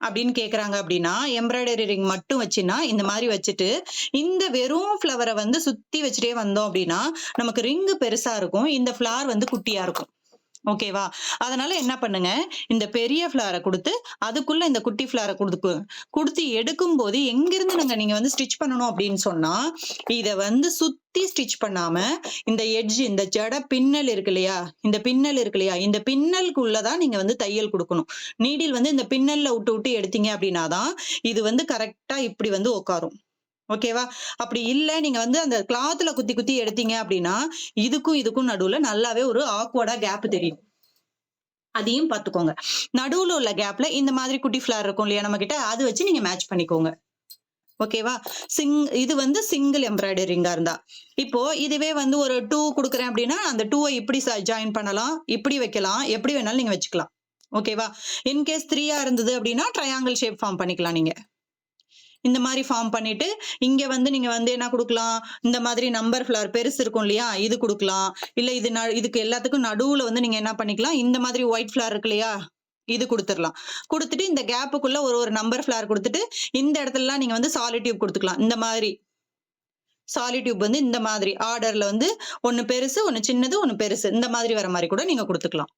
அப்படின்னு கேக்குறாங்க அப்படின்னா, எம்ப்ராய்டரி ரிங் மட்டும் வச்சுன்னா, இந்த மாரி வச்சுட்டு, இந்த வெறும் ஃப்ளவர வந்து சுத்தி வச்சுட்டே வந்தோம் அப்படின்னா, நமக்கு ரிங் பெருசா இருக்கும். இந்த ஃப்ளார் வந்து குட்டியா இருக்கும். ஓகேவா? அதனால என்ன பண்ணுங்க, இந்த பெரிய ஃப்ளார குடுத்து, அதுக்குள்ள இந்த குட்டி ஃப்ளார குடுத்து எடுக்கும்போது, எங்கிருந்து நீங்க வந்து ஸ்டிச் பண்ணணும் அப்படின்னு சொன்னா, இத வந்து சுத்தி ஸ்டிச் பண்ணாம, இந்த எட்ஜ் இந்த ஜட பின்னல் இருக்கு இல்லையா? இந்த பின்னல் இருக்கு இல்லையா? இந்த பின்னலுக்குள்ள தான் நீங்க வந்து தையல் குடுக்கணும். நீடில் வந்து இந்த பின்னல்ல விட்டு, விட்டு எடுத்தீங்க அப்படின்னா தான், இது வந்து கரெக்ட்டா இப்படி வந்து உட்காரும். ஓகேவா? அப்படி இல்ல, நீங்க வந்து அந்த கிளாத்ல குத்தி, குத்தி எடுத்தீங்க அப்படின்னா, இதுக்கும், இதுக்கும் நடுவுல நல்லாவே ஒரு ஆக்வர்டா கேப் தெரியும். அதையும் பாத்துக்கோங்க. நடுவுல உள்ள கேப்ல இந்த மாதிரி குட்டி ஃப்ளார் இருக்கும் இல்லையா நம்மகிட்ட, அது வச்சு நீங்க மேட்ச் பண்ணிக்கோங்க. ஓகேவா? இது வந்து சிங்கிள் எம்ப்ராய்டரிங்கா இருந்தா. இப்போ இதுவே வந்து ஒரு 2 குடுக்குறேன் அப்படின்னா, அந்த 2வ இப்படி ஜாயின் பண்ணலாம், இப்படி வைக்கலாம், எப்படி வேணாலும் நீங்க வச்சுக்கலாம். ஓகேவா? இன்கேஸ் 3யா இருந்தது அப்படின்னா, ட்ரையாங்கிள் ஷேப் ஃபார்ம் பண்ணிக்கலாம் நீங்க. இந்த மாரி ஃபார்ம் பண்ணிட்டு, இங்க வந்து நீங்க வந்து என்ன குடுக்கலாம், இந்த மாதிரி நம்பர் ஃப்ளவர் பெருசு இருக்கும் இல்லையா? இது குடுக்கலாம். இல்ல இதுக்கு எல்லாத்துக்கும் நடுவுல வந்து நீங்க என்ன பண்ணிக்கலாம், இந்த மாதிரி ஒயிட் ஃப்ளவர் இருக்கு இல்லையா? இது குடுத்துறலாம். குடுத்துட்டு இந்த கேப்புக்குள்ள ஒரு ஒரு நம்பர் ஃப்ளவர் குடுத்துட்டு, இந்த இடத்துலலாம் நீங்க வந்து சாலிட் டியூப் குடுத்துக்கலாம். இந்த மாதிரி. சாலிட் டியூப் வந்து இந்த மாதிரி ஆர்டர்ல வந்து ஒண்ணு பெருசு, ஒண்ணு சின்னது, ஒண்ணு பெருசு. இந்த மாதிரி வர மாரி கூட நீங்க குடுத்துக்கலாம்.